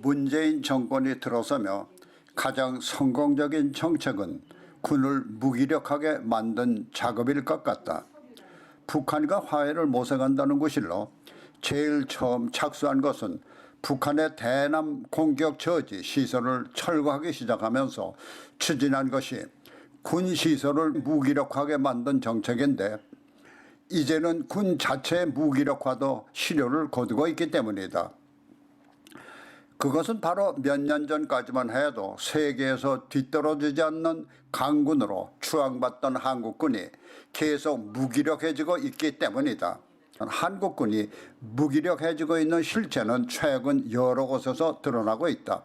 문재인 정권이 들어서며 가장 성공적인 정책은 군을 무기력하게 만든 작업일 것 같다. 북한과 화해를 모색한다는 구실로 제일 처음 착수한 것은 북한의 대남 공격 저지 시설을 철거하기 시작하면서 추진한 것이 군 시설을 무기력하게 만든 정책인데, 이제는 군 자체의 무기력화도 실효를 거두고 있기 때문이다. 그것은 바로 몇 년 전까지만 해도 세계에서 뒤떨어지지 않는 강군으로 추앙받던 한국군이 계속 무기력해지고 있기 때문이다. 한국군이 무기력해지고 있는 실체는 최근 여러 곳에서 드러나고 있다.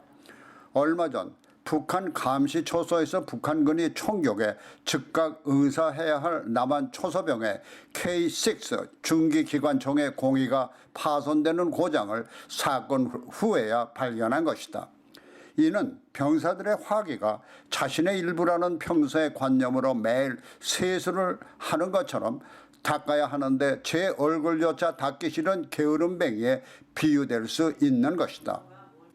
얼마 전 북한 감시 초소에서 북한군이 총격에 즉각 응사해야 할 남한 초소병의 K6 중기기관총의 공위가 파손되는 고장을 사건 후에야 발견한 것이다. 이는 병사들의 화기가 자신의 일부라는 평소의 관념으로 매일 세수를 하는 것처럼 닦아야 하는데 제 얼굴조차 닦기 싫은 게으름뱅이에 비유될 수 있는 것이다.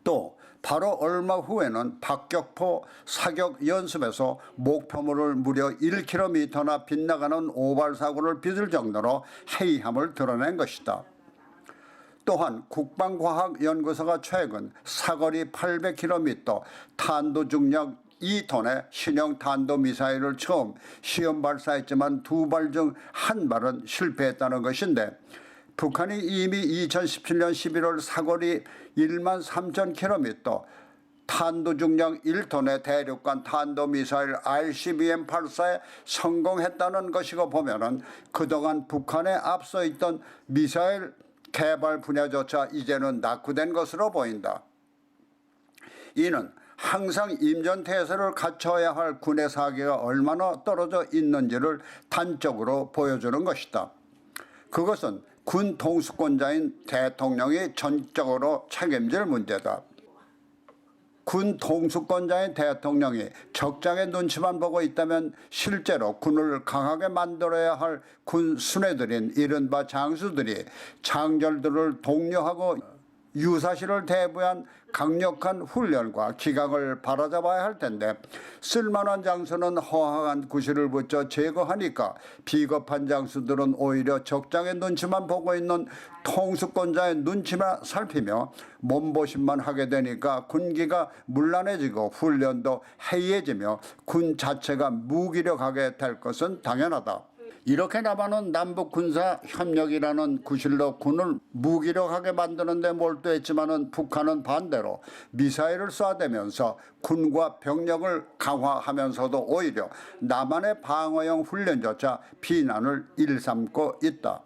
또 바로 얼마 후에는 박격포 사격 연습에서 목표물을 무려 1km나 빗나가는 오발사고를 빚을 정도로 해이함을 드러낸 것이다. 또한 국방과학연구소가 최근 사거리 800km 탄도중량 2톤의 신형 탄도미사일을 처음 시험 발사했지만 2발 중 1발은 실패했다는 것인데, 북한이 이미 2017년 11월 사거리 13,000km 탄도중량 1톤의 대륙간 탄도미사일 ICBM-84에 성공했다는 것이고 보면은 그동안 북한에 앞서 있던 미사일 개발 분야조차 이제는 낙후된 것으로 보인다. 이는 항상 임전태세를 갖춰야 할 군의 사기가 얼마나 떨어져 있는지를 단적으로 보여주는 것이다. 그것은 군 통수권자인 대통령이 전적으로 책임질 문제다. 군 통수권자인 대통령이 적장의 눈치만 보고 있다면 실제로 군을 강하게 만들어야 할 군 수뇌들인 이른바 장수들이 장절들을 독려하고 유사시를 대부한 강력한 훈련과 기강을 바로잡아야 할 텐데, 쓸만한 장수는 허황한 구실을 붙여 제거하니까 비겁한 장수들은 오히려 적장의 눈치만 보고 있는 통수권자의 눈치만 살피며 몸보신만 하게 되니까 군기가 문란해지고 훈련도 해이해지며 군 자체가 무기력하게 될 것은 당연하다. 이렇게 남한은 남북군사협력이라는 구실로 군을 무기력하게 만드는 데 몰두했지만은 북한은 반대로 미사일을 쏴대면서 군과 병력을 강화하면서도 오히려 남한의 방어형 훈련조차 비난을 일삼고 있다.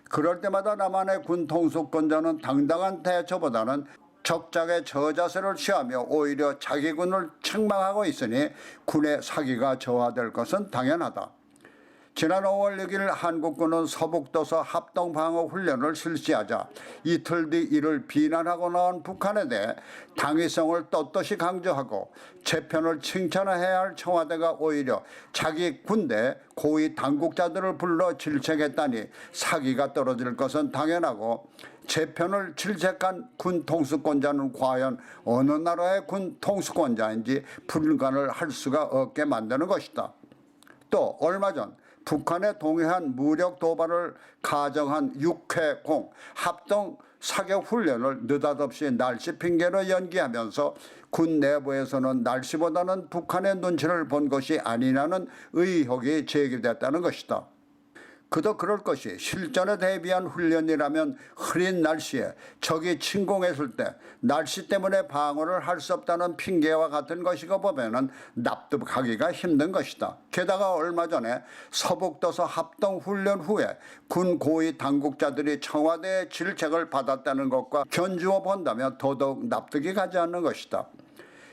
그럴 때마다 남한의 군 통수권자는 당당한 대처보다는 적장의 저자세를 취하며 오히려 자기 군을 책망하고 있으니 군의 사기가 저하될 것은 당연하다. 지난 5월 6일 한국군은 서북도서 합동방어훈련을 실시하자 이틀 뒤 이를 비난하고 나온 북한에 대해 당위성을 떳떳이 강조하고 제 편을 칭찬해야 할 청와대가 오히려 자기 군대 고위 당국자들을 불러 질책했다니 사기가 떨어질 것은 당연하고, 제 편을 질책한 군 통수권자는 과연 어느 나라의 군 통수권자인지 분간을 할 수가 없게 만드는 것이다. 또 얼마 전 북한에 동해안 무력 도발을 가정한 6회0 합동 사격 훈련을 느닷없이 날씨 핑계로 연기하면서 군 내부에서는 날씨보다는 북한의 눈치를 본 것이 아니냐는 의혹이 제기됐다는 것이다. 그도 그럴 것이 실전에 대비한 훈련이라면 흐린 날씨에 적이 침공했을 때 날씨 때문에 방어를 할 수 없다는 핑계와 같은 것이고 보면은 납득하기가 힘든 것이다. 게다가 얼마 전에 서북도서 합동훈련 후에 군 고위 당국자들이 청와대의 질책을 받았다는 것과 견주어 본다면 더더욱 납득이 가지 않는 것이다.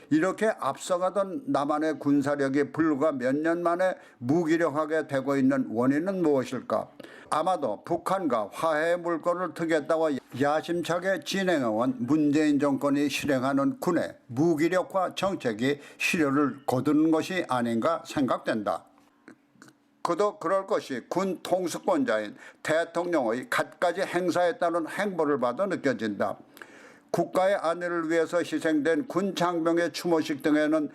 이렇게 앞서가던 남한의 군사력이 불과 몇 년 만에 무기력하게 되고 있는 원인은 무엇일까? 아마도 북한과 화해의 물꼬를 트겠다고 야심차게 진행해온 문재인 정권이 실행하는 군의 무기력화 정책이 실효를 거두는 것이 아닌가 생각된다. 그도 그럴 것이 군 통수권자인 대통령의 갖가지 행사에 따른 행보를 봐도 느껴진다. 국가의 안위를 위해서 희생된 군 장병의 추모식 등에는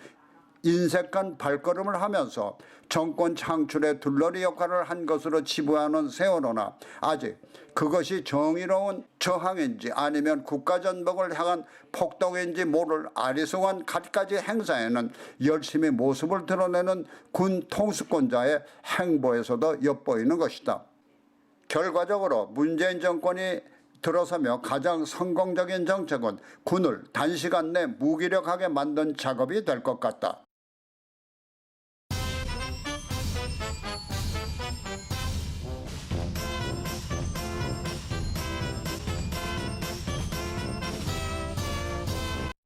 인색한 발걸음을 하면서 정권 창출에 둘러리 역할을 한 것으로 치부하는 세월호나 아직 그것이 정의로운 저항인지 아니면 국가전복을 향한 폭동인지 모를 아리송한 갖가지 행사에는 열심히 모습을 드러내는 군 통수권자의 행보에서도 엿보이는 것이다. 결과적으로 문재인 정권이 들어서며 가장 성공적인 정책은 군을 단시간 내 무기력하게 만든 작업이 될 것 같다.